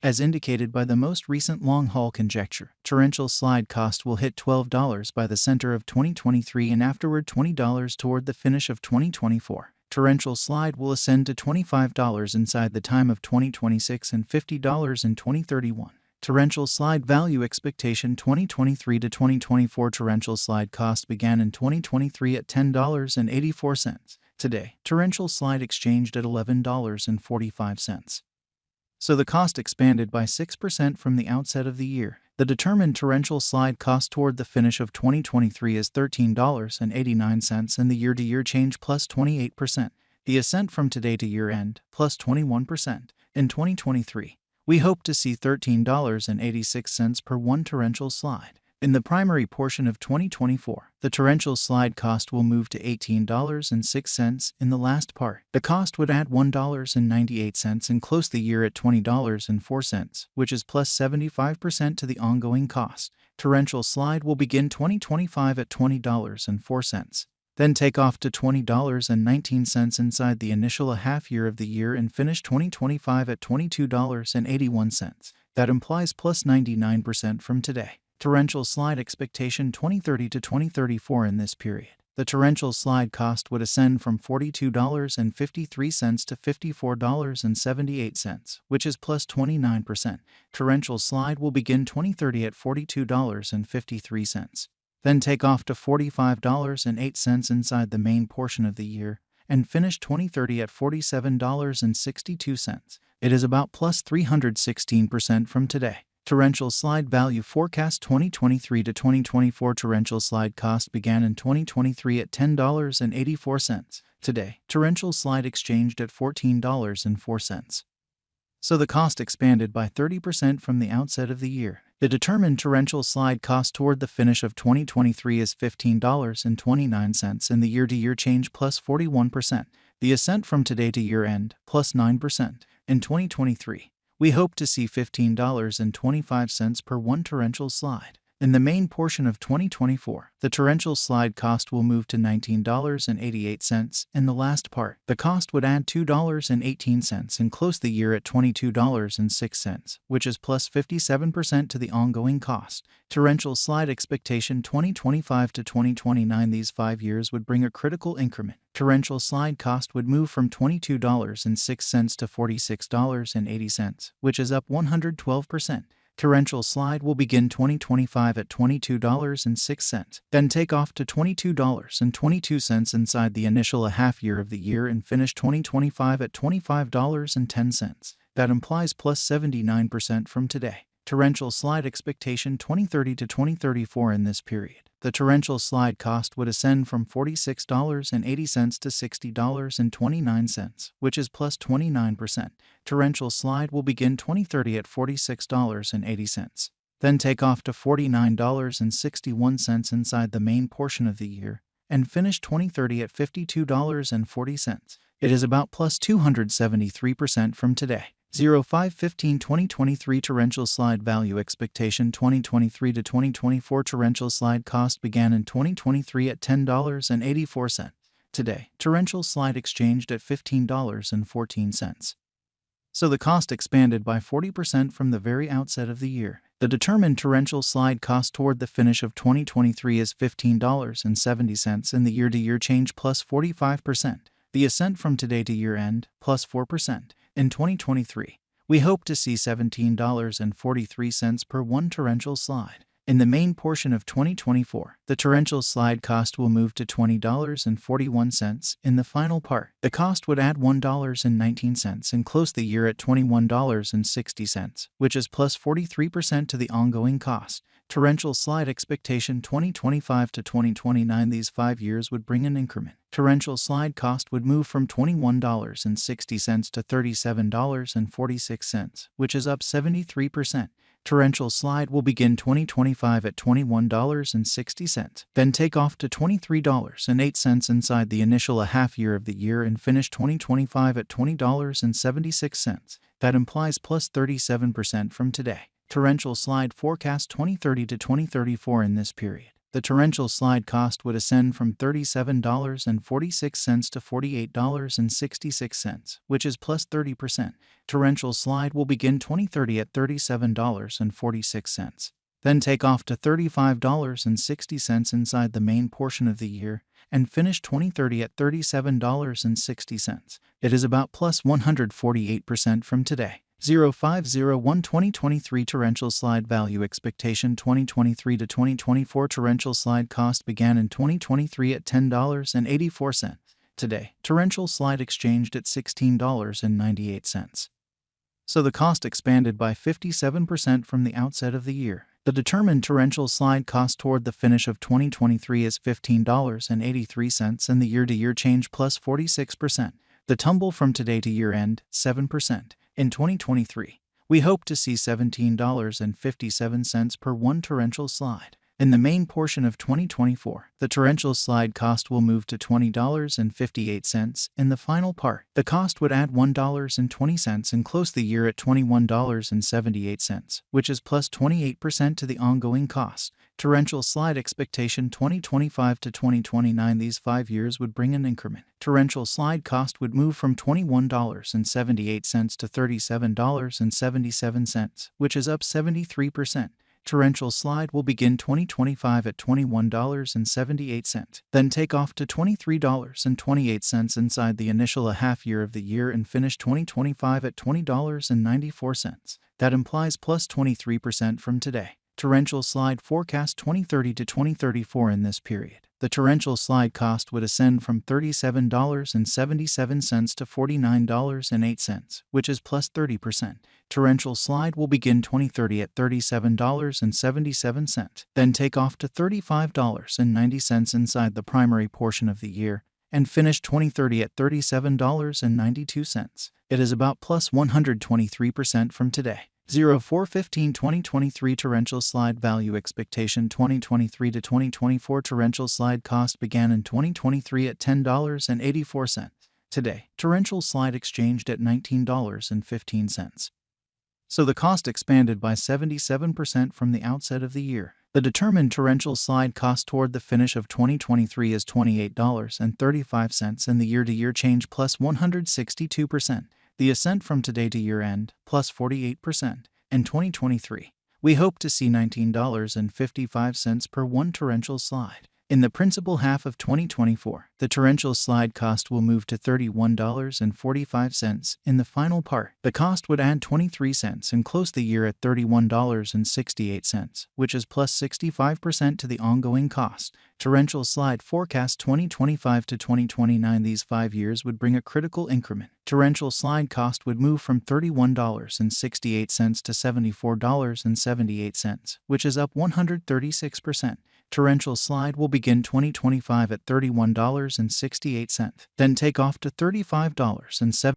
As indicated by the most recent long-haul conjecture, torrential slide cost will hit $12 by the center of 2023 and afterward $20 toward the finish of 2024. Torrential slide will ascend to $25 inside the time of 2026 and $50 in 2031. Torrential slide value expectation 2023 to 2024 torrential slide cost began in 2023 at $10.84. Today, torrential slide exchanged at $11.45. So the cost expanded by 6% from the outset of the year. The determined torrential slide cost toward the finish of 2023 is $13.89 and the year-to-year change plus 28%. The ascent from today to year-end plus 21%. In 2023, we hope to see $13.86 per one torrential slide. In the primary portion of 2024, the torrential slide cost will move to $18.06 in the last part. The cost would add $1.98 and close the year at $20.04, which is plus 75% to the ongoing cost. Torrential slide will begin 2025 at $20.04, then take off to $20.19 inside the initial half year of the year and finish 2025 at $22.81. That implies plus 99% from today. Torrential slide expectation 2030 to 2034 in this period. The torrential slide cost would ascend from $42.53 to $54.78, which is plus 29%. Torrential slide will begin 2030 at $42.53, then take off to $45.08 inside the main portion of the year, and finish 2030 at $47.62. It is about plus 316% from today. Torrential slide value forecast 2023 to 2024 torrential slide cost began in 2023 at $10.84. Today, torrential slide exchanged at $14.04. So the cost expanded by 30% from the outset of the year. The determined torrential slide cost toward the finish of 2023 is $15.29 and the year-to-year change plus 41%. The ascent from today to year-end plus 9%. In 2023, we hope to see $15.25 per one torrential slide. In the main portion of 2024, the torrential slide cost will move to $19.88 in the last part. The cost would add $2.18 and close the year at $22.06, which is plus 57% to the ongoing cost. Torrential slide expectation 2025 to 2029. These 5 years would bring a critical increment. Torrential slide cost would move from $22.06 to $46.80, which is up 112%. Torrential slide will begin 2025 at $22.06, then take off to $22.22 inside the initial half year of the year and finish 2025 at $25.10. That implies plus 79% from today. Torrential slide expectation 2030 to 2034 in this period. The torrential slide cost would ascend from $46.80 to $60.29, which is plus 29%. Torrential slide will begin 2030 at $46.80, then take off to $49.61 inside the main portion of the year, and finish 2030 at $52.40. It is about plus 273% from today. 05/15/2023 torrential slide value expectation 2023 to 2024 torrential slide cost began in 2023 at $10.84. Today, torrential slide exchanged at $15.14. So the cost expanded by 40% from the very outset of the year. The determined torrential slide cost toward the finish of 2023 is $15.70 and the year-to-year change plus 45%. The ascent from today to year-end plus 4%. In 2023, we hope to see $17.43 per one torrential slide. In the main portion of 2024, the torrential slide cost will move to $20.41 in the final part. The cost would add $1.19 and close the year at $21.60, which is plus 43% to the ongoing cost. Torrential slide expectation 2025 to 2029. These 5 years would bring an increment. Torrential slide cost would move from $21.60 to $37.46, which is up 73%. Torrential slide will begin 2025 at $21.60, then take off to $23.08 inside the initial half year of the year and finish 2025 at $20.76. That implies plus 37% from today. Torrential slide forecast 2030 to 2034 in this period. the torrential slide cost would ascend from $37.46 to $48.66, which is plus 30%. Torrential slide will begin 2030 at $37.46. Then take off to $35.60 inside the main portion of the year, and finish 2030 at $37.60. It is about plus 148% from today. 0501 2023 Torrential slide value expectation 2023 to 2024 Torrential slide cost began in 2023 at $10.84. Today, torrential slide exchanged at $16.98. So the cost expanded by 57% from the outset of the year. The determined torrential slide cost toward the finish of 2023 is $15.83 and the year-to-year change plus 46%. The tumble from today to year-end, 7%. In 2023, we hope to see $17.57 per one torrential slide. In the main portion of 2024, the torrential slide cost will move to $20.58. In the final part, the cost would add $1.20 and close the year at $21.78, which is plus 28% to the ongoing cost. Torrential slide expectation 2025 to 2029. These 5 years would bring an increment. Torrential slide cost would move from $21.78 to $37.77, which is up 73%. Torrential slide will begin 2025 at $21.78, then take off to $23.28 inside the initial half year of the year and finish 2025 at $20.94. That implies plus 23% from today. Torrential slide forecast 2030 to 2034 in this period. The torrential slide cost would ascend from $37.77 to $49.08, which is plus 30%. Torrential slide will begin 2030 at $37.77, then take off to $35.90 inside the primary portion of the year, and finish 2030 at $37.92. It is about plus 123% from today. 0415 2023 Torrential slide value expectation 2023 to 2024 Torrential slide cost began in 2023 at $10.84. Today, torrential slide exchanged at $19.15. So the cost expanded by 77% from the outset of the year. The determined torrential slide cost toward the finish of 2023 is $28.35 and the year-to-year change plus 162%. The ascent from today to year-end, plus 48%. In 2023, we hope to see $19.55 per one torrential slide. In the principal half of 2024, the torrential slide cost will move to $31.45. In the final part, the cost would add 23 cents and close the year at $31.68, which is plus 65% to the ongoing cost. Torrential slide forecast 2025 to 2029. These 5 years would bring a critical increment. Torrential slide cost would move from $31.68 to $74.78, which is up 136%. Torrential slide will begin 2025 at $31.68, then take off to $35.70.